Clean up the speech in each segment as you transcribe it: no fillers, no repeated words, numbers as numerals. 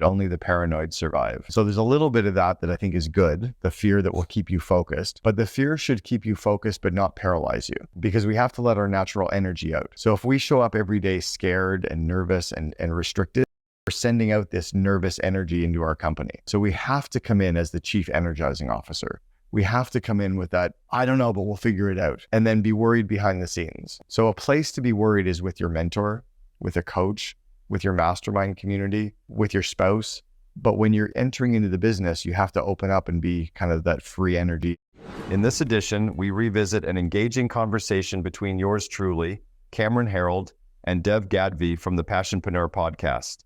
Only the paranoid survive. So there's a little bit of that I think is good, the fear that will keep you focused. But the fear should keep you focused but not paralyze you, because we have to let our natural energy out. So if we show up every day scared and nervous and restricted, we're sending out this nervous energy into our company. So we have to come in as the chief energizing officer. We have to come in with that, I don't know, but we'll figure it out, and then be worried behind the scenes. So a place to be worried is with your mentor, with a coach, with your mastermind community, with your spouse. But when you're entering into the business, you have to open up and be kind of that free energy. In this edition, we revisit an engaging conversation between yours truly, Cameron Herold, and Dev Gadvi from the Passionpreneur podcast.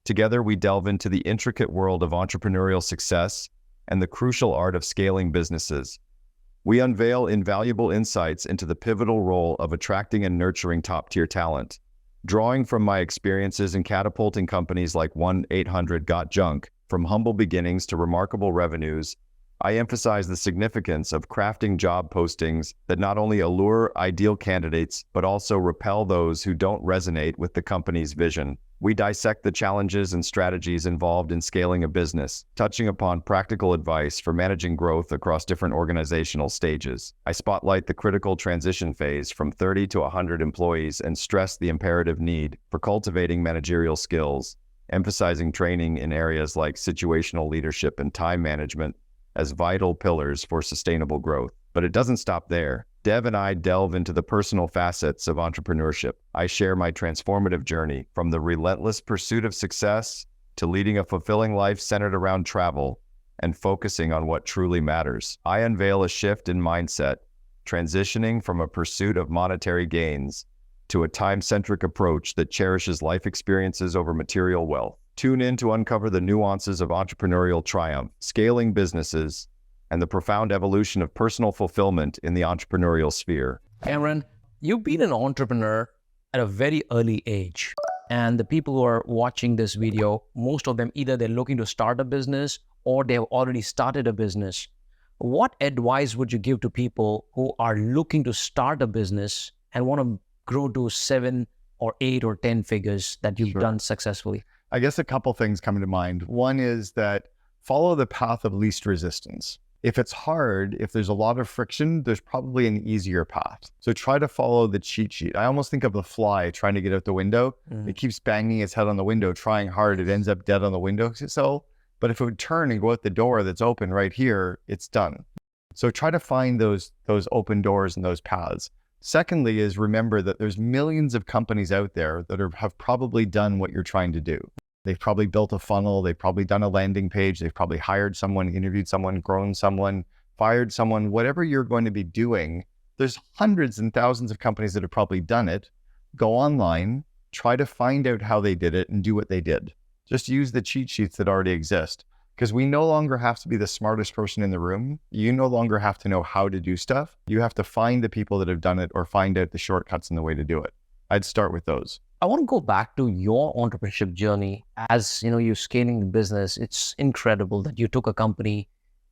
Together, we delve into the intricate world of entrepreneurial success and the crucial art of scaling businesses. We unveil invaluable insights into the pivotal role of attracting and nurturing top-tier talent. Drawing from my experiences in catapulting companies like 1-800-GOT-JUNK, from humble beginnings to remarkable revenues, I emphasize the significance of crafting job postings that not only allure ideal candidates, but also repel those who don't resonate with the company's vision. We dissect the challenges and strategies involved in scaling a business, touching upon practical advice for managing growth across different organizational stages. I spotlight the critical transition phase from 30 to 100 employees and stress the imperative need for cultivating managerial skills, emphasizing training in areas like situational leadership and time management as vital pillars for sustainable growth. But it doesn't stop there. Dev and I delve into the personal facets of entrepreneurship. I share my transformative journey from the relentless pursuit of success to leading a fulfilling life centered around travel and focusing on what truly matters. I unveil a shift in mindset, transitioning from a pursuit of monetary gains to a time-centric approach that cherishes life experiences over material wealth. Tune in to uncover the nuances of entrepreneurial triumph, scaling businesses, and the profound evolution of personal fulfillment in the entrepreneurial sphere. Cameron, you've been an entrepreneur at a very early age. And the people who are watching this video, most of them, either they're looking to start a business or they have already started a business. What advice would you give to people who are looking to start a business and want to grow to 7 or 8 or 10 figures that you've done successfully? I guess a couple things come to mind. One is that follow the path of least resistance. If it's hard, if there's a lot of friction, there's probably an easier path. So try to follow the cheat sheet. I almost think of the fly trying to get out the window. It keeps banging its head on the window, trying hard. It ends up dead on the windowsill. But if it would turn and go out the door that's open right here, it's done. So try to find those open doors and those paths. Secondly is remember that there's millions of companies out there that have probably done what you're trying to do. They've probably built a funnel, they've probably done a landing page, they've probably hired someone, interviewed someone, grown someone, fired someone, whatever you're going to be doing. There's hundreds and thousands of companies that have probably done it. Go online, try to find out how they did it and do what they did. Just use the cheat sheets that already exist, because we no longer have to be the smartest person in the room. You no longer have to know how to do stuff. You have to find the people that have done it or find out the shortcuts and the way to do it. I'd start with those. I want to go back to your entrepreneurship journey. As you know, you're scaling the business. It's incredible that you took a company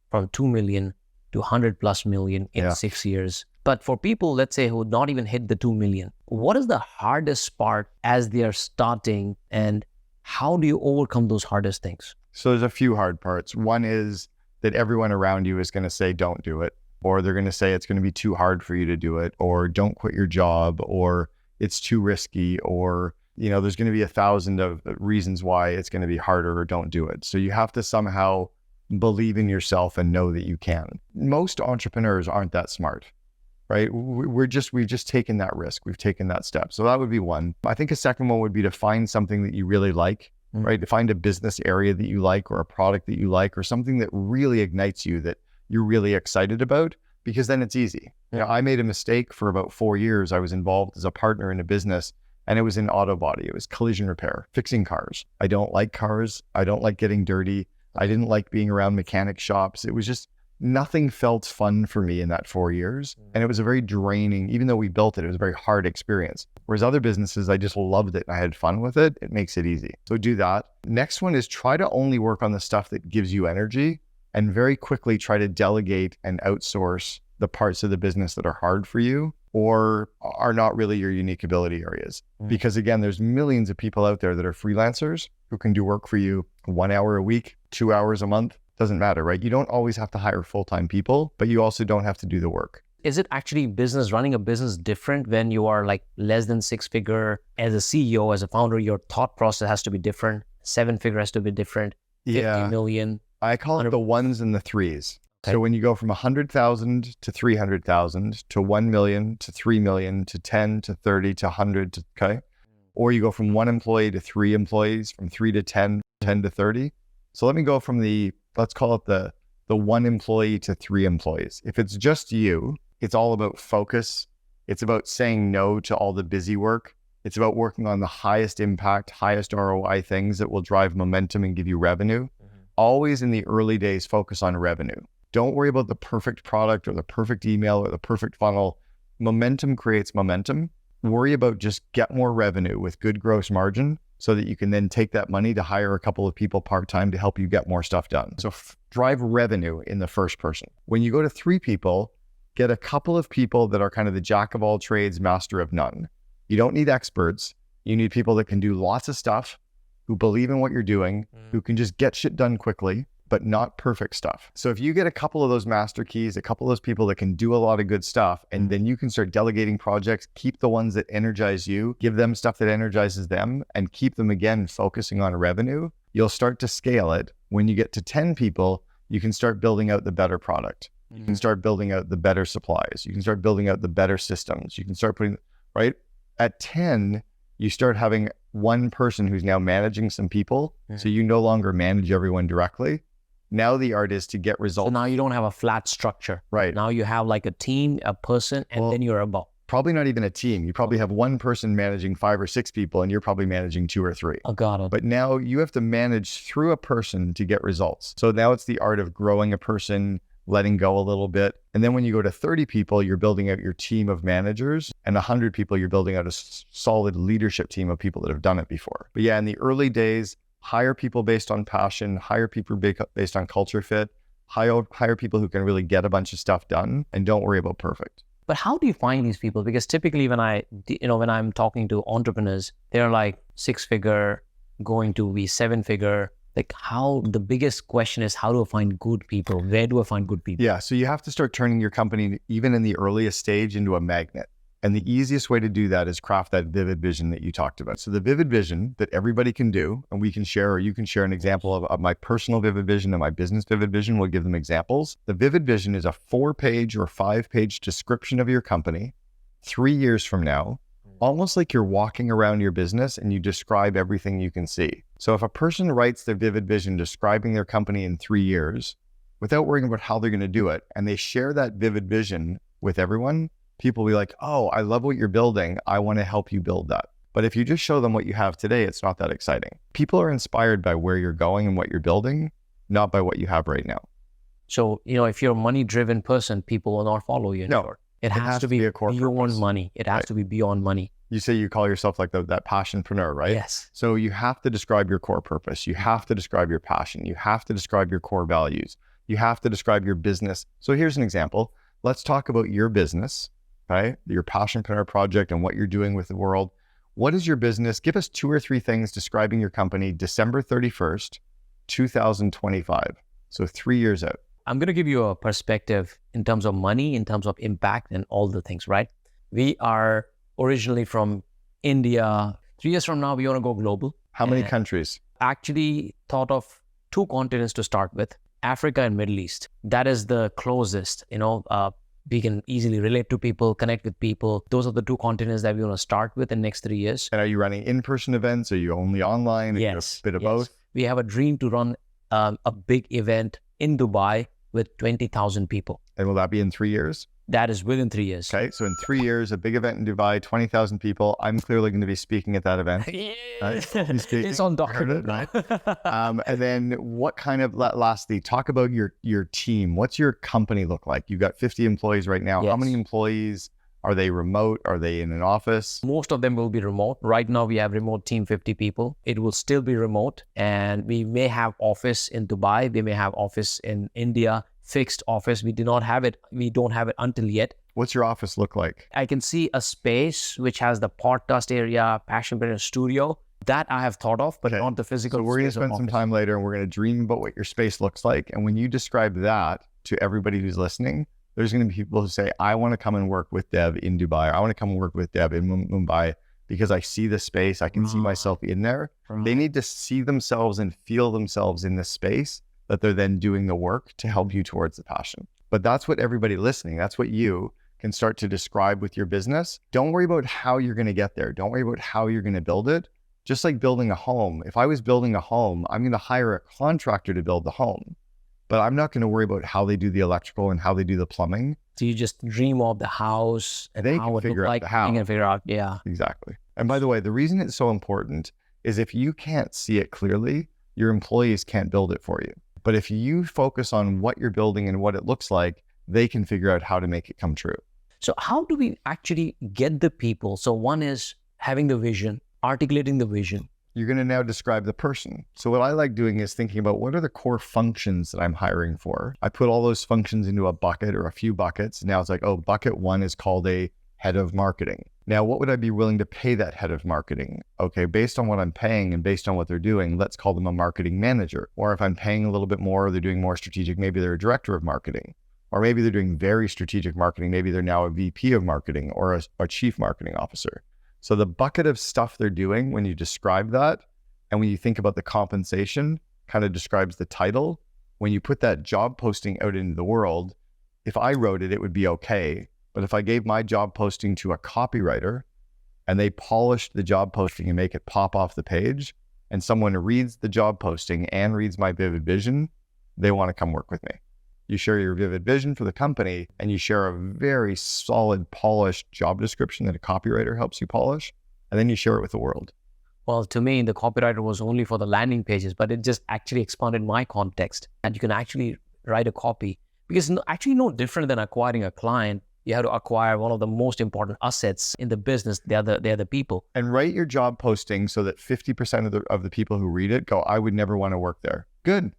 from 2 million to 100 plus million in 6 years. But for people, let's say, who would not even hit the 2 million, what is the hardest part as they are starting, and how do you overcome those hardest things? So there's a few hard parts. One is that everyone around you is going to say, don't do it, or they're going to say it's going to be too hard for you to do it, or don't quit your job, or it's too risky, or, there's going to be 1,000 of reasons why it's going to be harder or don't do it. So you have to somehow believe in yourself and know that you can. Most entrepreneurs aren't that smart, right? We've just taken that risk. We've taken that step. So that would be one. I think a second one would be to find something that you really like, right? To find a business area that you like, or a product that you like, or something that really ignites you, that you're really excited about, because then it's easy. I made a mistake for about 4 years. I was involved as a partner in a business, and it was in auto body. It was collision repair, fixing cars. I don't like cars. I don't like getting dirty. I didn't like being around mechanic shops. It was just, nothing felt fun for me in that 4 years. And it was a very draining, even though we built it, it was a very hard experience. Whereas other businesses, I just loved it and I had fun with it. It makes it easy. So do that. Next one is try to only work on the stuff that gives you energy, and very quickly try to delegate and outsource the parts of the business that are hard for you or are not really your unique ability areas. Because again, there's millions of people out there that are freelancers who can do work for you 1 hour a week, 2 hours a month, doesn't matter, right? You don't always have to hire full-time people, but you also don't have to do the work. Is it actually running a business different when you are like less than 6-figure? As a CEO, as a founder, your thought process has to be different. 7-figure has to be different. 50 million. I call it the ones and the threes. Okay. So when you go from 100,000 to 300,000 to 1 million to 3 million to 10 to 30 to 100 to, okay? Or you go from 1 employee to 3 employees, from 3 to 10, 10 to 30. So let me go from let's call it the 1 employee to 3 employees. If it's just you, it's all about focus. It's about saying no to all the busy work. It's about working on the highest impact, highest ROI things that will drive momentum and give you revenue. Always in the early days, focus on revenue. Don't worry about the perfect product or the perfect email or the perfect funnel. Momentum creates momentum. Worry about just get more revenue with good gross margin so that you can then take that money to hire a couple of people part-time to help you get more stuff done. So drive revenue in the first person. When you go to 3 people, get a couple of people that are kind of the jack of all trades, master of none. You don't need experts. You need people that can do lots of stuff, who believe in what you're doing, who can just get shit done quickly, but not perfect stuff. So if you get a couple of those master keys, a couple of those people that can do a lot of good stuff, and then you can start delegating projects, keep the ones that energize you, give them stuff that energizes them, and keep them again focusing on revenue, you'll start to scale it. When you get to 10 people, you can start building out the better product. You can start building out the better supplies. You can start building out the better systems. You can start putting, right? At 10, you start having one person who's now managing some people. So you no longer manage everyone directly. Now the art is to get results. So now you don't have a flat structure. Right. Now you have like a team, a person, and then you're above. Probably not even a team. You probably have one person managing 5 or 6 people, and you're probably managing 2 or 3. Oh, got it. But now you have to manage through a person to get results. So now it's the art of growing a person, letting go a little bit. And then when you go to 30 people, you're building out your team of managers, and 100 people, you're building out a solid leadership team of people that have done it before. But yeah, in the early days, hire people based on passion, hire people based on culture fit, hire people who can really get a bunch of stuff done, and don't worry about perfect. But how do you find these people? Because typically when I'm talking to entrepreneurs, they're like 6-figure, going to be 7-figure. Like the biggest question is, how do I find good people? Where do I find good people? Yeah, so you have to start turning your company, even in the earliest stage, into a magnet. And the easiest way to do that is craft that vivid vision that you talked about. So the vivid vision that everybody can do, and we can share, or you can share an example of my personal vivid vision and my business vivid vision. We'll give them examples. The vivid vision is a 4-page or 5-page description of your company 3 years from now, almost like you're walking around your business and you describe everything you can see. So if a person writes their vivid vision describing their company in 3 years, without worrying about how they're going to do it, and they share that vivid vision with everyone, people will be like, oh, I love what you're building. I want to help you build that. But if you just show them what you have today, it's not that exciting. People are inspired by where you're going and what you're building, not by what you have right now. So, if you're a money-driven person, people will not follow you anymore. It has to be a core beyond purpose. money. It has to be beyond money. You say you call yourself like that passionpreneur, right? Yes. So you have to describe your core purpose. You have to describe your passion. You have to describe your core values. You have to describe your business. So here's an example. Let's talk about your business, right? Your passionpreneur project and what you're doing with the world. What is your business? Give us 2 or 3 things describing your company December 31st, 2025. So 3 years out. I'm going to give you a perspective in terms of money, in terms of impact and all the things, right? We are originally from India. 3 years from now, we want to go global. How many countries? Actually thought of 2 continents to start with, Africa and Middle East. That is the closest, we can easily relate to people, connect with people. Those are the 2 continents that we want to start with in the next 3 years. And are you running in-person events? Are you only online? Yes. A bit of both? We have a dream to run a big event in Dubai with 20,000 people. And will that be in 3 years? That is within 3 years. Okay, so in 3 years, a big event in Dubai, 20,000 people. I'm clearly going to be speaking at that event. Right? It's on document, right? And then what kind of, lastly, talk about your team. What's your company look like? You've got 50 employees right now. Yes. How many employees? Are they remote? Are they in an office? Most of them will be remote. Right now, we have remote team, 50 people. It will still be remote. And we may have office in Dubai. We may have office in India, fixed office. We don't have it until yet. What's your office look like? I can see a space which has the podcast area, passionpreneur studio, That I have thought of, but Okay. not the physical. So we're going to space of spend some office. time later and we're going to dream about what your space looks like. And when you describe that to everybody who's listening, there's going to be people who say, I want to come and work with Dev in Dubai. Or I want to come and work with Dev in Mumbai because I see the space. I can see myself in there. They need to see themselves and feel themselves in this space that they're then doing the work to help you towards the passion. But that's what everybody listening, that's what you can start to describe with your business. Don't worry about how you're going to get there. Don't worry about how you're going to build it. Just like building a home. If I was building a home, I'm going to hire a contractor to build the home, but I'm not going to worry about how they do the electrical and how they do the plumbing. So you just dream of the house and They how can it figure look out like. the how. You can figure out, yeah. Exactly. And by the way, the reason it's so important is if you can't see it clearly, your employees can't build it for you. But if you focus on what you're building and what it looks like, they can figure out how to make it come true. So how do we actually get the people? So one is having the vision, articulating the vision. You're going to now describe the person. So what I like doing is thinking about what are the core functions that I'm hiring for. I put all those functions into a bucket or a few buckets. Now it's like, oh, bucket one is called a head of marketing. Now, what would I be willing to pay that head of marketing? Okay, based on what I'm paying and based on what they're doing, let's call them a marketing manager. Or if I'm paying a little bit more, they're doing more strategic, maybe they're a director of marketing. Or maybe they're doing very strategic marketing. Maybe they're now a VP of marketing or a chief marketing officer. So the bucket of stuff they're doing, when you describe that, and when you think about the compensation, kind of describes the title. When you put that job posting out into the world, if I wrote it, it would be okay. But if I gave my job posting to a copywriter and they polished the job posting and make it pop off the page, and someone reads the job posting and reads my vivid vision, they want to come work with me. You share your vivid vision for the company and you share a very solid, polished job description that a copywriter helps you polish, and then you share it with the world. Well, to me, the copywriter was only for the landing pages, but it just actually expanded my context. And you can actually write a copy because actually no different than acquiring a client. You have to acquire one of the most important assets in the business. They're the people. And write your job posting so that 50% of the people who read it go, I would never want to work there. Good.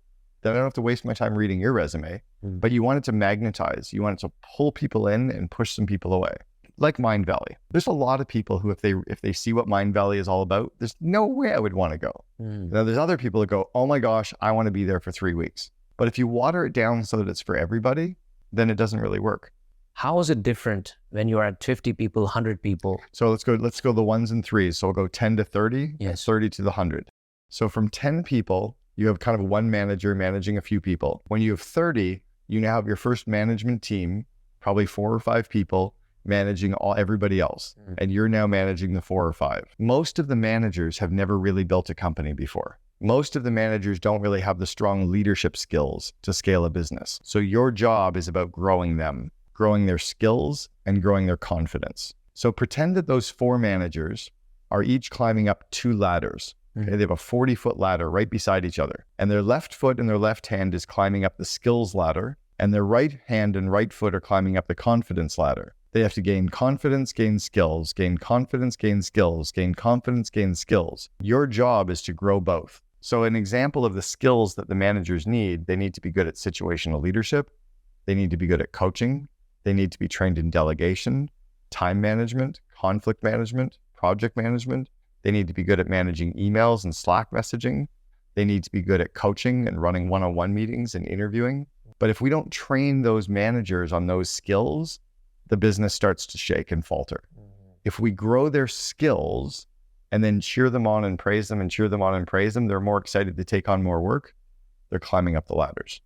Then I don't have to waste my time reading your resume, but you want it to magnetize. You want it to pull people in and push some people away. Like Mind Valley. There's a lot of people who, if they see what Mind Valley is all about, there's no way I would want to go. Now there's other people that go, oh my gosh, I want to be there for 3 weeks. But if you water it down so that it's for everybody, then it doesn't really work. How is it different when you're at 50 people, 100 people? So let's go the ones and threes. So we'll go 10 to 30, Yes. and 30 to the 100. So from 10 people, you have kind of one manager managing a few people. When you have 30, you now have your first management team, probably 4 or 5 people managing everybody else. And you're now managing the 4 or 5. Most of the managers have never really built a company before. Most of the managers don't really have the strong leadership skills to scale a business. So your job is about growing them, growing their skills and growing their confidence. So pretend that those 4 managers are each climbing up 2 ladders. Okay, they have a 40-foot ladder right beside each other. And their left foot and their left hand is climbing up the skills ladder. And their right hand and right foot are climbing up the confidence ladder. They have to gain confidence, gain skills, gain confidence, gain skills, gain confidence, gain skills. Your job is to grow both. So an example of the skills that the managers need, they need to be good at situational leadership. They need to be good at coaching. They need to be trained in delegation, time management, conflict management, project management. They need to be good at managing emails and Slack messaging. They need to be good at coaching and running one-on-one meetings and interviewing. But if we don't train those managers on those skills, the business starts to shake and falter. If we grow their skills and then cheer them on and praise them and cheer them on and praise them, they're more excited to take on more work. They're climbing up the ladders.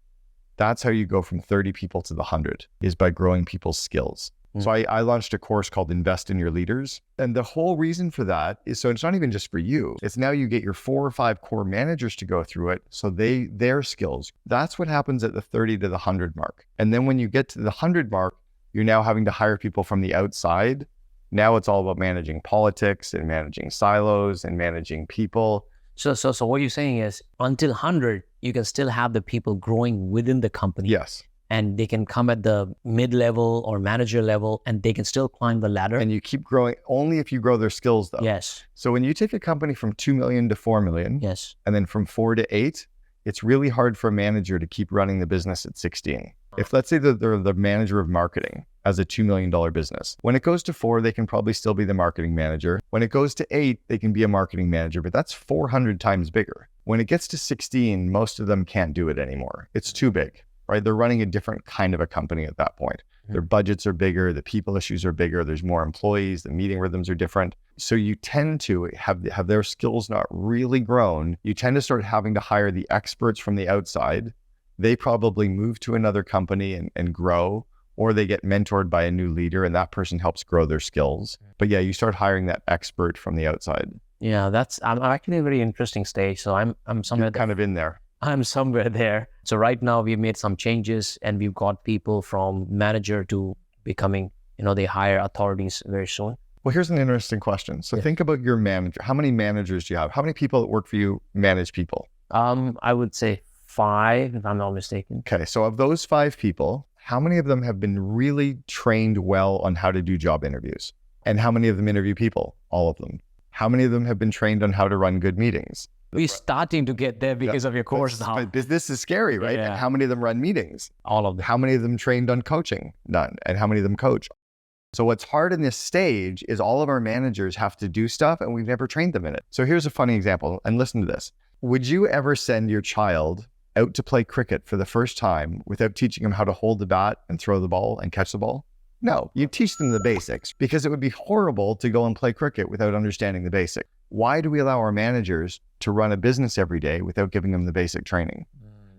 That's how you go from 30 people to the 100, is by growing people's skills. So I launched a course called Invest in Your Leaders. And the whole reason for that is, so it's not even just for you. It's now you get your 4 or 5 core managers to go through it. So their skills, that's what happens at the 30 to the 100 mark. And then when you get to the 100 mark, you're now having to hire people from the outside. Now it's all about managing politics and managing silos and managing people. So what you're saying is until 100, you can still have the people growing within the company. Yes. And they can come at the mid-level or manager level and they can still climb the ladder. And you keep growing only if you grow their skills though. Yes. So when you take a company from 2 million to 4 million, Yes. and then from 4 to 8, it's really hard for a manager to keep running the business at 16. If let's say that they're the manager of marketing as a $2 million business, when it goes to 4, they can probably still be the marketing manager. When it goes to 8, they can be a marketing manager, but that's 400 times bigger. When it gets to 16, most of them can't do it anymore. It's too big, right? They're running a different kind of a company at that point. Their budgets are bigger, the people issues are bigger, there's more employees, the meeting rhythms are different. So you tend to have their skills not really grown. You tend to start having to hire the experts from the outside. They probably move to another company and grow, or they get mentored by a new leader and that person helps grow their skills. But yeah, you start hiring that expert from the outside. Yeah, I'm actually in a very interesting stage. So I'm somewhere You're kind of in there. I'm somewhere there. So right now we've made some changes and we've got people from manager to becoming, they hire authorities very soon. Well, here's an interesting question. So think about your manager. How many managers do you have? How many people that work for you manage people? I would say 5, if I'm not mistaken. Okay. So of those 5 people, how many of them have been really trained well on how to do job interviews? And how many of them interview people? All of them. How many of them have been trained on how to run good meetings? We're starting to get there because of your course now. But this is scary, right? Yeah. And how many of them run meetings? All of them. How many of them trained on coaching? None. And how many of them coach? So what's hard in this stage is all of our managers have to do stuff and we've never trained them in it. So here's a funny example, and listen to this. Would you ever send your child out to play cricket for the first time without teaching them how to hold the bat and throw the ball and catch the ball? No, you teach them the basics because it would be horrible to go and play cricket without understanding the basics. Why do we allow our managers to run a business every day without giving them the basic training?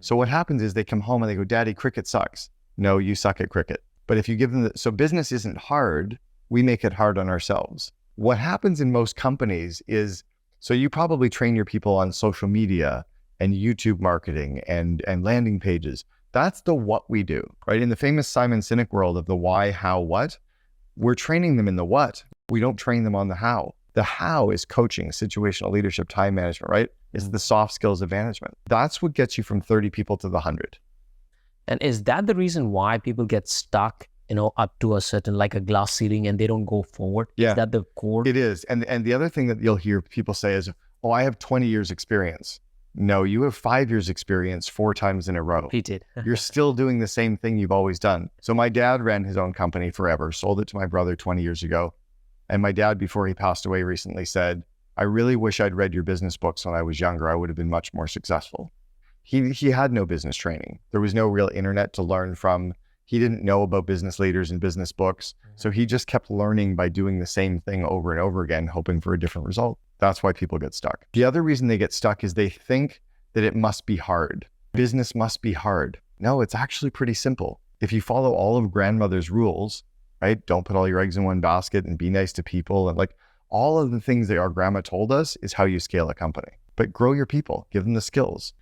So what happens is they come home and they go, Daddy, cricket sucks. No, you suck at cricket. But if you give them so business isn't hard, we make it hard on ourselves. What happens in most companies is, so you probably train your people on social media and YouTube marketing and landing pages. That's the what we do, right? In the famous Simon Sinek world of the why, how, what, we're training them in the what. We don't train them on the how. The how is coaching, situational leadership, time management, right? It's the soft skills of management. That's what gets you from 30 people to the 100. And is that the reason why people get stuck, up to a certain, like a glass ceiling and they don't go forward? Yeah. Is that the core? It is. And the other thing that you'll hear people say is, oh, I have 20 years experience. No, you have 5 years experience 4 times in a row. Repeated. You're still doing the same thing you've always done. So my dad ran his own company forever, sold it to my brother 20 years ago. And my dad, before he passed away recently, said, I really wish I'd read your business books when I was younger. I would have been much more successful. He had no business training. There was no real internet to learn from. He didn't know about business leaders and business books. So he just kept learning by doing the same thing over and over again, hoping for a different result. That's why people get stuck. The other reason they get stuck is they think that it must be hard. Business must be hard. No, it's actually pretty simple. If you follow all of grandmother's rules, right? Don't put all your eggs in one basket and be nice to people. And like all of the things that our grandma told us is how you scale a company. But grow your people, give them the skills.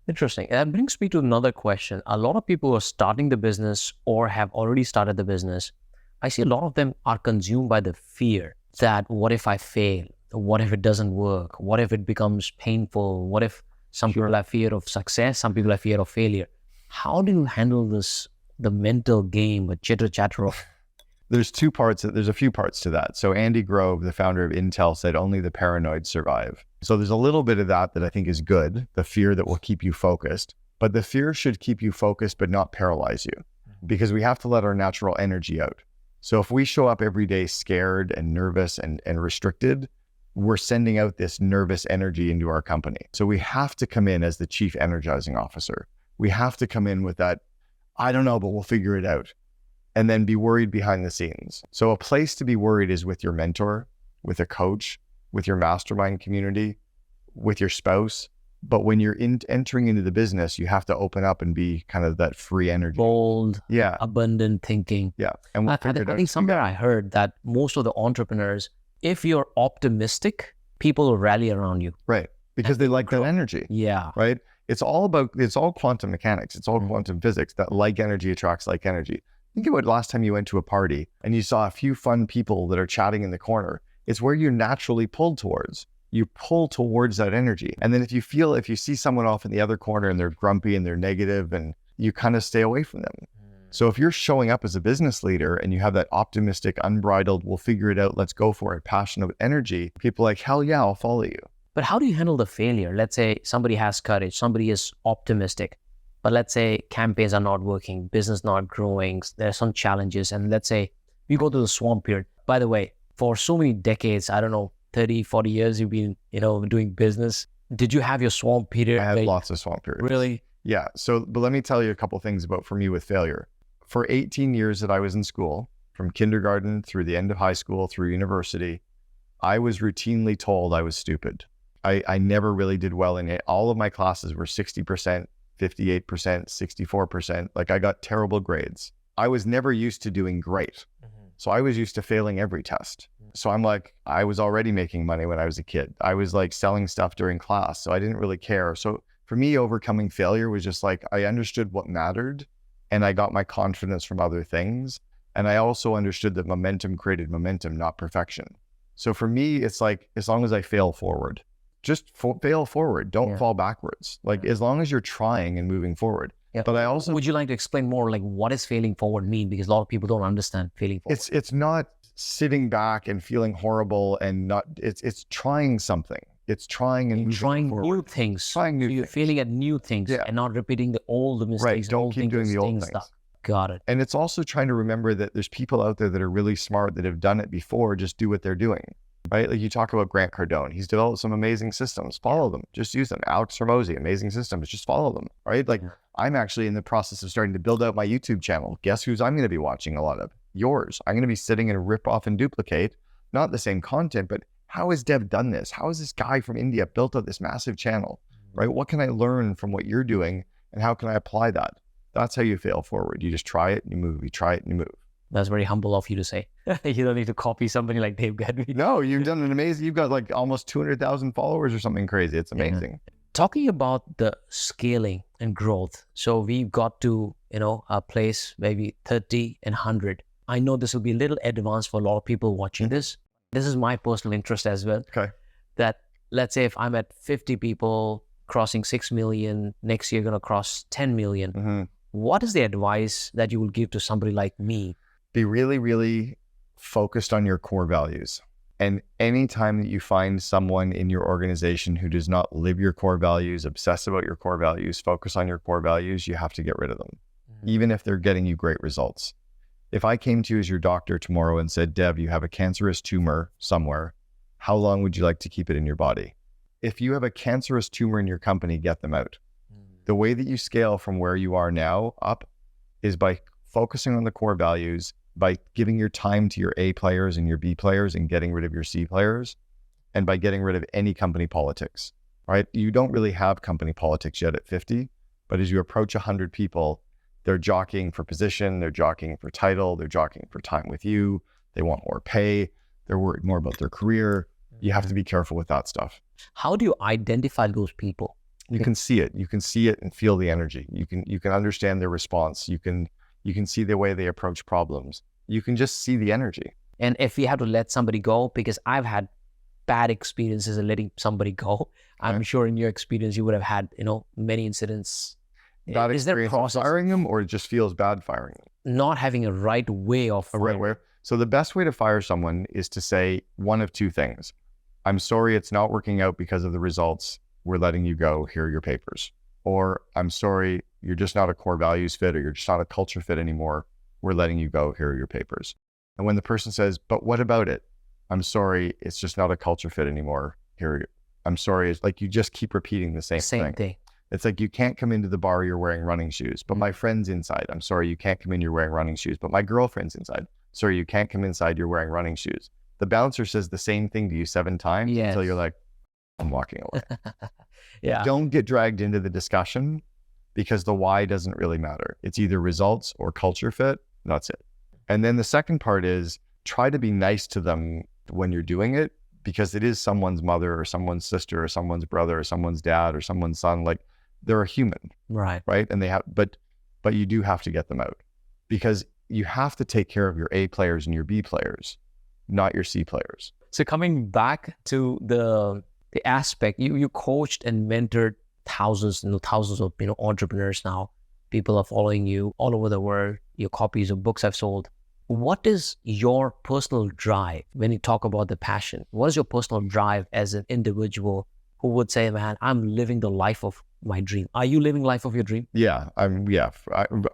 Interesting. That brings me to another question. A lot of people who are starting the business or have already started the business, I see a lot of them are consumed by the fear that what if I fail? What if it doesn't work? What if it becomes painful? What if some people have fear of success? Some people have fear of failure. How do you handle this, the mental game, the chitter chatter of? There's a few parts to that. So Andy Grove, the founder of Intel, said only the paranoid survive. So there's a little bit of that I think is good, the fear that will keep you focused. But the fear should keep you focused, but not paralyze you, because we have to let our natural energy out. So if we show up every day scared and nervous and restricted, we're sending out this nervous energy into our company. So we have to come in as the chief energizing officer. We have to come in with that, I don't know, but we'll figure it out. And then be worried behind the scenes. So a place to be worried is with your mentor, with a coach, with your mastermind community, with your spouse. But when you're entering into the business, you have to open up and be kind of that free energy. Bold, yeah, abundant thinking. Yeah. And I think somewhere I heard that most of the entrepreneurs, if you're optimistic, people will rally around you. Right. Because they like that energy. Yeah. Right. It's all quantum mechanics. It's all quantum physics, that like energy attracts like energy. Think about last time you went to a party and you saw a few fun people that are chatting in the corner. It's where you're naturally pulled towards. You pull towards that energy. And then if you see someone off in the other corner and they're grumpy and they're negative, and you kind of stay away from them. So if you're showing up as a business leader and you have that optimistic, unbridled, we'll figure it out, let's go for it, passionate energy, people are like, hell yeah, I'll follow you. But how do you handle the failure? Let's say somebody has courage, somebody is optimistic, but let's say campaigns are not working, business not growing, there are some challenges, and let's say we go through the swamp period. By the way, for so many decades, I don't know, 30, 40 years you've been, doing business. Did you have your swamp period? I had lots of swamp periods. Really? Yeah. So, but let me tell you a couple things about for me with failure. For 18 years that I was in school, from kindergarten through the end of high school, through university, I was routinely told I was stupid. I never really did well in it. All of my classes were 60%, 58%, 64%. Like I got terrible grades. I was never used to doing great. So I was used to failing every test. So I'm like, I was already making money when I was a kid. I was like selling stuff during class. So I didn't really care. So for me, overcoming failure was just like, I understood what mattered and I got my confidence from other things. And I also understood that momentum created momentum, not perfection. So for me, it's like, as long as I fail forward, just fail forward. Don't fall backwards. Like as long as you're trying and moving forward. Yeah. But I also... Would you like to explain more like what does failing forward mean? Because a lot of people don't understand failing forward. It's not sitting back and feeling horrible and not, it's trying something. It's trying and trying forward. new things. Trying new so you're things. failing at new things and not repeating the old mistakes. Right. Don't keep doing the old things. Stuff. Got it. And it's also trying to remember that there's people out there that are really smart that have done it before. Just do what they're doing. Right? Like you talk about Grant Cardone. He's developed some amazing systems. Follow them. Just use them. Alex Hormozi, amazing systems. Just follow them. Right? Like I'm actually in the process of starting to build out my YouTube channel. Guess who's I'm going to be watching a lot of? Yours. I'm going to be sitting and rip off and duplicate, not the same content, but how has Dev done this? How has this guy from India built out this massive channel? Right? What can I learn from what you're doing and how can I apply that? That's how you fail forward. You just try it and you move. You try it and you move. That's very humble of you to say. You don't need to copy somebody like Dave Gadby. No, you've done an amazing, you've got like almost 200,000 followers or something crazy. It's amazing. Yeah. Talking about the scaling and growth. So we've got to, a place maybe 30 and 100. I know this will be a little advanced for a lot of people watching this. This is my personal interest as well. Okay. That let's say if I'm at 50 people crossing 6 million, next year going to cross 10 million. What is the advice that you will give to somebody like me? Be really, really focused on your core values. And anytime that you find someone in your organization who does not live your core values, obsess about your core values, focus on your core values, you have to get rid of them, even if they're getting you great results. If I came to you as your doctor tomorrow and said, Dev, you have a cancerous tumor somewhere, how long would you like to keep it in your body? If you have a cancerous tumor in your company, get them out. The way that you scale from where you are now up is by focusing on the core values, by giving your time to your A players and your B players and getting rid of your C players, and by getting rid of any company politics, right? You don't really have company politics yet at 50, but as you approach 100 people, they're jockeying for position, they're jockeying for title, they're jockeying for time with you, they want more pay, they're worried more about their career. You have to be careful with that stuff. How do you identify those people? You can see it. You can see it and feel the energy. You can understand their response. You can see the way they approach problems. You can just see the energy. And if we have to let somebody go, because I've had bad experiences in letting somebody go, I'm sure in your experience, you would have had, many incidents. Bad Is there a process firing them, or it just feels bad firing them? Not having a right way of a right way. So the best way to fire someone is to say one of two things. I'm sorry, it's not working out because of the results. We're letting you go. Here are your papers. Or I'm sorry, you're just not a core values fit, or you're just not a culture fit anymore. We're letting you go. Here are your papers. And when the person says, but what about it? I'm sorry, it's just not a culture fit anymore. I'm sorry. It's like you just keep repeating the same thing. It's like you can't come into the bar, you're wearing running shoes, but my friend's inside. I'm sorry, you can't come in, you're wearing running shoes, but my girlfriend's inside. Sorry, you can't come inside, you're wearing running shoes. The bouncer says the same thing to you 7 times until you're like, I'm walking away. Don't get dragged into the discussion because the why doesn't really matter. It's either results or culture fit. That's it. And then the second part is try to be nice to them when you're doing it, because it is someone's mother or someone's sister or someone's brother or someone's dad or someone's son. Like they're a human. Right. And they have, but you do have to get them out, because you have to take care of your A players and your B players, not your C players. So coming back to the aspect, you coached and mentored thousands of entrepreneurs now. People are following you all over the world. Your copies of books have sold. What is your personal drive when you talk about the passion? What is your personal drive as an individual who would say, man, I'm living the life of my dream. Are you living life of your dream? Yeah,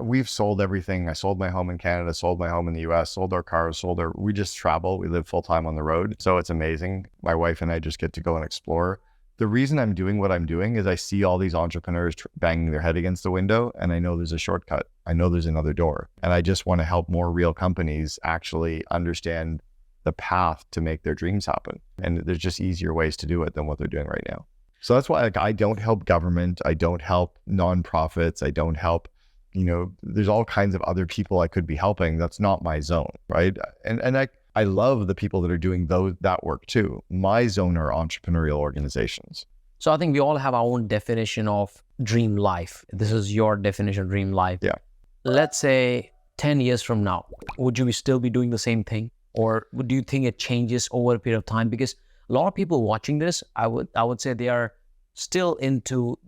we've sold everything. I sold my home in Canada, sold my home in the US, sold our cars, we just travel. We live full time on the road. So it's amazing. My wife and I just get to go and explore. The reason I'm doing what I'm doing is I see all these entrepreneurs banging their head against the window, and I know there's a shortcut. I know there's another door. And I just want to help more real companies actually understand the path to make their dreams happen. And there's just easier ways to do it than what they're doing right now. So that's why I don't help government. I don't help nonprofits. I don't help, there's all kinds of other people I could be helping. That's not my zone, right? And I love the people that are doing that work too. My zone are entrepreneurial organizations. So I think we all have our own definition of dream life. This is your definition of dream life. Yeah. Let's say 10 years from now, would you still be doing the same thing? Or do you think it changes over a period of time? Because a lot of people watching this, I would say they are still into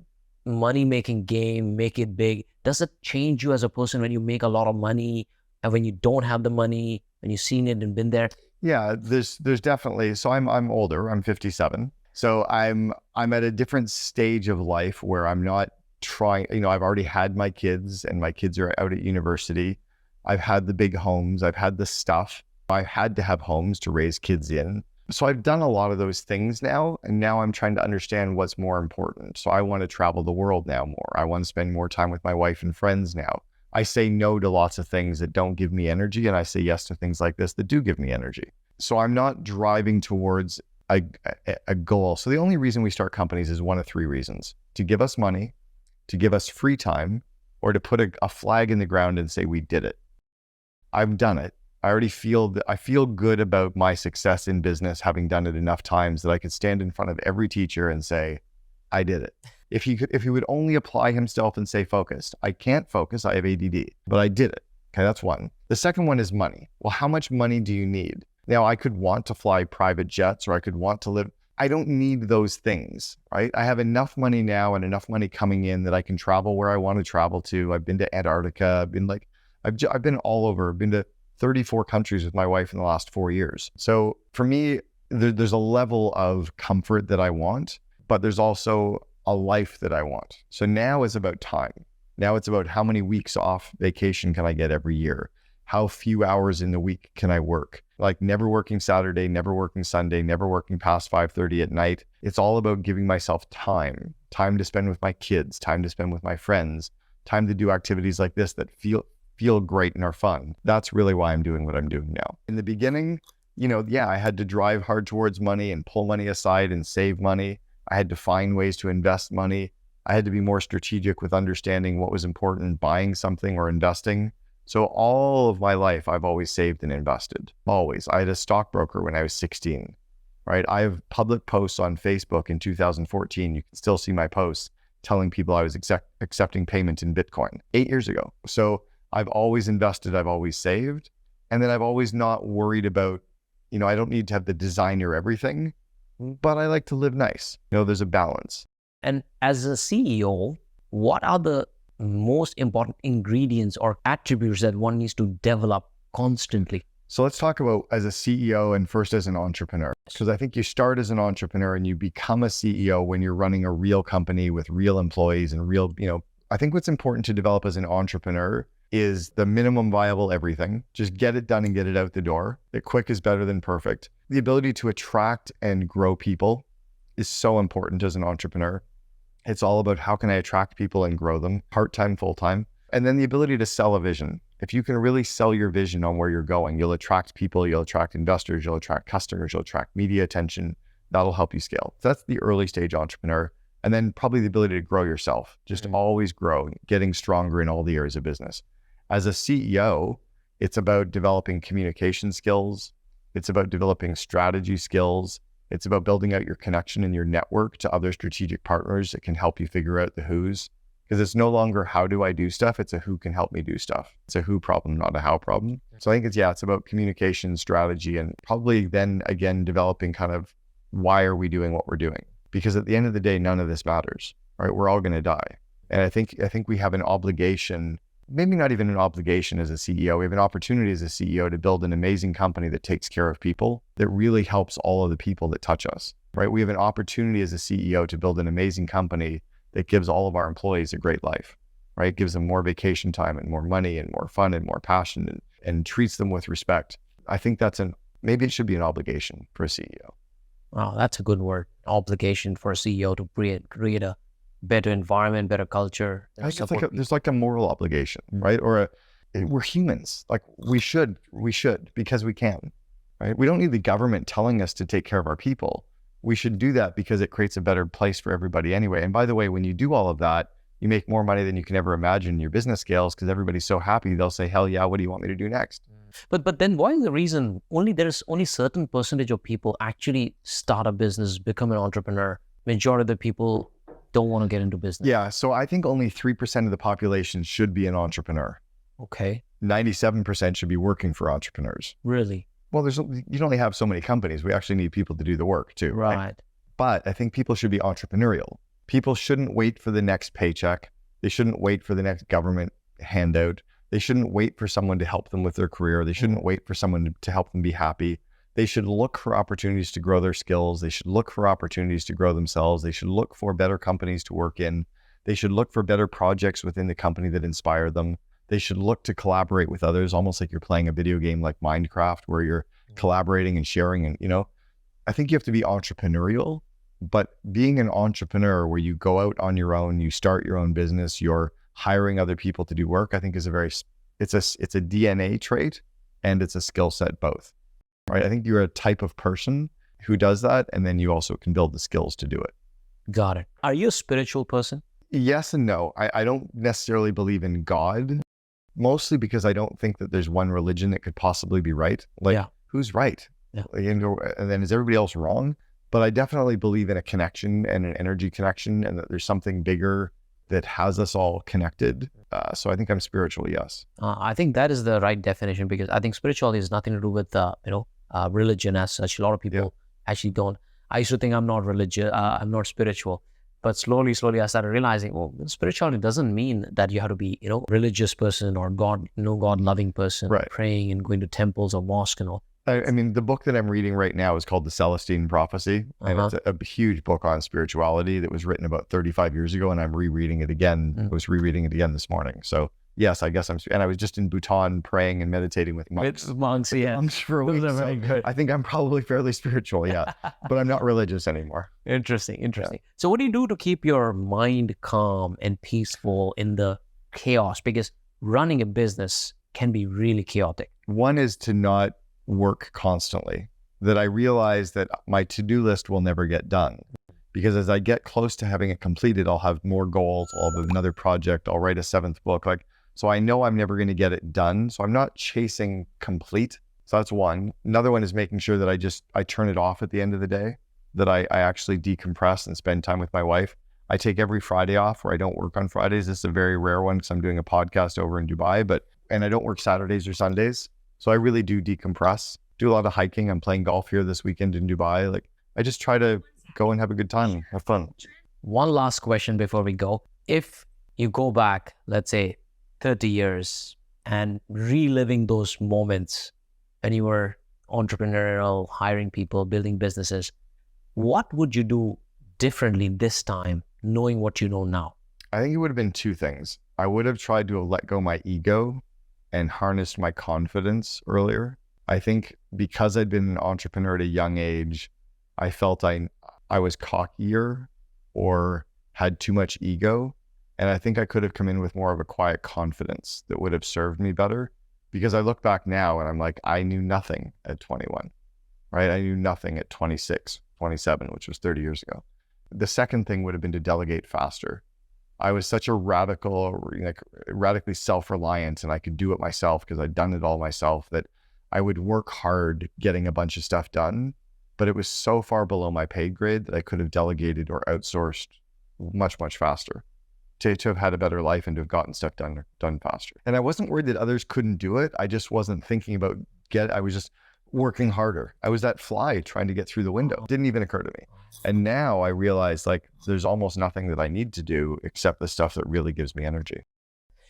money-making game, make it big. Does it change you as a person when you make a lot of money and when you don't have the money, when you've seen it and been there? Yeah, there's definitely. So I'm older. I'm 57. So I'm at a different stage of life where I'm not trying. I've already had my kids, and my kids are out at university. I've had the big homes. I've had the stuff. I had to have homes to raise kids in. So I've done a lot of those things now, and now I'm trying to understand what's more important. So I want to travel the world now more. I want to spend more time with my wife and friends now. I say no to lots of things that don't give me energy, and I say yes to things like this that do give me energy. So I'm not driving towards a goal. So the only reason we start companies is one of three reasons: to give us money, to give us free time, or to put a flag in the ground and say we did it. I've done it. I already feel good about my success in business, having done it enough times that I could stand in front of every teacher and say, I did it. If he would only apply himself and say focused. I can't focus, I have ADD, but I did it. Okay, that's one. The second one is money. Well, how much money do you need? Now, I could want to fly private jets, or I could want to live. I don't need those things, right? I have enough money now and enough money coming in that I can travel where I want to travel to. I've been to Antarctica. I've been all over. I've been to 34 countries with my wife in the last 4 years. So for me, there's a level of comfort that I want, but there's also a life that I want. So now it's about time. Now it's about how many weeks off vacation can I get every year? How few hours in the week can I work? Like never working Saturday, never working Sunday, never working past 5:30 at night. It's all about giving myself time to spend with my kids, time to spend with my friends, time to do activities like this that feel great and are fun. That's really why I'm doing what I'm doing now. In the beginning, I had to drive hard towards money and pull money aside and save money. I had to find ways to invest money. I had to be more strategic with understanding what was important, buying something or investing. So all of my life, I've always saved and invested. Always. I had a stockbroker when I was 16, right? I have public posts on Facebook in 2014. You can still see my posts telling people I was accepting payment in Bitcoin 8 years ago. So I've always invested, I've always saved, and then I've always not worried about, I don't need to have the designer everything, but I like to live nice. There's a balance. And as a CEO, what are the most important ingredients or attributes that one needs to develop constantly? So let's talk about as a CEO and first as an entrepreneur, because I think you start as an entrepreneur and you become a CEO when you're running a real company with real employees and real, I think what's important to develop as an entrepreneur is the minimum viable everything. Just get it done and get it out the door. The quick is better than perfect. The ability to attract and grow people is so important as an entrepreneur. It's all about how can I attract people and grow them, part-time, full-time. And then the ability to sell a vision. If you can really sell your vision on where you're going, you'll attract people, you'll attract investors, you'll attract customers, you'll attract media attention. That'll help you scale. So that's the early stage entrepreneur. And then probably the ability to grow yourself, just always grow, getting stronger in all the areas of business. As a CEO, it's about developing communication skills. It's about developing strategy skills. It's about building out your connection and your network to other strategic partners that can help you figure out the who's. Because it's no longer how do I do stuff, it's a who can help me do stuff. It's a who problem, not a how problem. So I think it's about communication, strategy, and probably then again, developing kind of why are we doing what we're doing? Because at the end of the day, none of this matters, right? We're all going to die. And I think we have an obligation, maybe not even an obligation as a CEO, we have an opportunity as a CEO to build an amazing company that takes care of people, that really helps all of the people that touch us. right? We have an opportunity as a CEO to build an amazing company that gives all of our employees a great life, right? Gives them more vacation time and more money and more fun and more passion and treats them with respect. I think maybe it should be an obligation for a CEO. Wow, that's a good word. Obligation for a CEO to create a better environment, better culture. I think there's like a moral obligation, right? Or we're humans. Like we should because we can, right? We don't need the government telling us to take care of our people. We should do that because it creates a better place for everybody anyway. And by the way, when you do all of that, you make more money than you can ever imagine in your business scales because everybody's so happy. They'll say, hell yeah, what do you want me to do next? But then why is the reason there's only certain percentage of people actually start a business, become an entrepreneur? Majority of the people don't want to get into business. Yeah. So I think only 3% of the population should be an entrepreneur. Okay. 97% should be working for entrepreneurs. Really? Well, you only have so many companies. We actually need people to do the work too. Right. But I think people should be entrepreneurial. People shouldn't wait for the next paycheck. They shouldn't wait for the next government handout. They shouldn't wait for someone to help them with their career. They shouldn't wait for someone to help them be happy. They should look for opportunities to grow their skills. They should look for opportunities to grow themselves. They should look for better companies to work in. They should look for better projects within the company that inspire them. They should look to collaborate with others, almost like you're playing a video game like Minecraft, where you're collaborating and sharing. And, I think you have to be entrepreneurial, but being an entrepreneur where you go out on your own, you start your own business, you're hiring other people to do work, I think is it's a DNA trait and it's a skill set both, right? I think you're a type of person who does that. And then you also can build the skills to do it. Got it. Are you a spiritual person? Yes and no. I don't necessarily believe in God, mostly because I don't think that there's one religion that could possibly be right. Who's right? Yeah. And then is everybody else wrong? But I definitely believe in a connection and an energy connection, and that there's something bigger that has us all connected. So I think I'm spiritual, yes. I think that is the right definition, because I think spirituality has nothing to do with religion as such. A lot of people actually don't. I used to think I'm not religious, I'm not spiritual. But slowly I started realizing, well, spirituality doesn't mean that you have to be, religious person or God-loving person, right, praying and going to temples or mosque and all. I mean, the book that I'm reading right now is called The Celestine Prophecy. And it's a huge book on spirituality that was written about 35 years ago. And I'm rereading it again. I was rereading it again this morning. So yes, I guess and I was just in Bhutan praying and meditating with monks. Yeah. Monks for a week. Very good. I think I'm probably fairly spiritual, yeah. But I'm not religious anymore. Interesting. Yeah. So what do you do to keep your mind calm and peaceful in the chaos? Because running a business can be really chaotic. One is to not work constantly. That I realize that my to-do list will never get done. Because as I get close to having it completed, I'll have more goals, I'll have another project, I'll write a 7th book. So I know I'm never going to get it done. So I'm not chasing complete. So that's one. Another one is making sure that I turn it off at the end of the day, that I actually decompress and spend time with my wife. I take every Friday off where I don't work on Fridays. This is a very rare one because I'm doing a podcast over in Dubai, and I don't work Saturdays or Sundays. So I really do decompress, do a lot of hiking. I'm playing golf here this weekend in Dubai. I just try to go and have a good time, have fun. One last question before we go. If you go back, let's say 30 years and reliving those moments when you were entrepreneurial, hiring people, building businesses, what would you do differently this time, knowing what you know now? I think it would have been 2 things. I would have tried to let go my ego and harnessed my confidence earlier. I think because I'd been an entrepreneur at a young age, I felt I was cockier or had too much ego. And I think I could have come in with more of a quiet confidence that would have served me better. Because I look back now and I'm like, I knew nothing at 21, right? I knew nothing at 26, 27, which was 30 years ago. The second thing would have been to delegate faster. I was such a radically self-reliant, and I could do it myself because I'd done it all myself, that I would work hard getting a bunch of stuff done, but it was so far below my pay grade that I could have delegated or outsourced much, much faster to have had a better life and to have gotten stuff done faster. And I wasn't worried that others couldn't do it. I just wasn't thinking about I was just working harder. I was that fly trying to get through the window. It didn't even occur to me. And now I realize there's almost nothing that I need to do except the stuff that really gives me energy.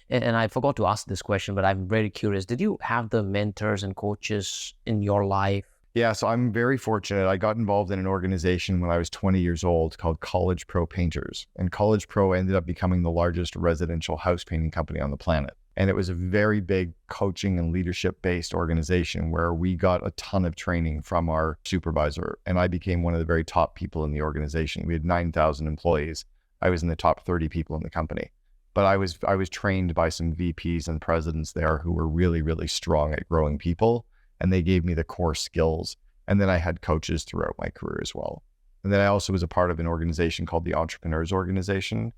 And I forgot to ask this question, but I'm very curious. Did you have the mentors and coaches in your life Yeah, so I'm very fortunate. I got involved in an organization when I was 20 years old called College Pro Painters. And College Pro ended up becoming the largest residential house painting company on the planet. And it was a very big coaching and leadership based organization where we got a ton of training from our supervisor. And I became one of the very top people in the organization. We had 9,000 employees. I was in the top 30 people in the company. But I was trained by some VPs and presidents there who were really, really strong at growing people. And they gave me the core skills. And then I had coaches throughout my career as well. And then I also was a part of an organization called the Entrepreneurs Organization.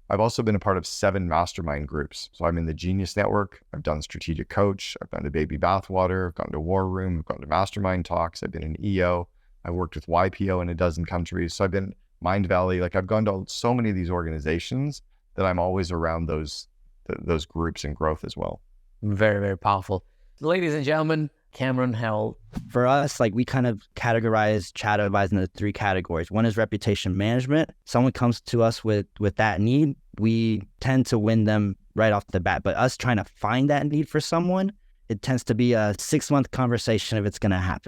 I've also been a part of 7 mastermind groups. So I'm in the Genius Network. I've done Strategic Coach. I've gone to Baby Bathwater. I've gone to War Room. I've gone to Mastermind Talks. I've been in EO. I've worked with YPO in a dozen countries. So I've been Mind Valley. Like I've gone to so many of these organizations that I'm always around those groups and growth as well. Very, very powerful. Ladies and gentlemen, Cameron Herold. For us, like we kind of categorize Chat Advise into 3 categories. One is reputation management. Someone comes to us with that need, we tend to win them right off the bat. But us trying to find that need for someone, it tends to be a 6-month conversation if it's going to happen.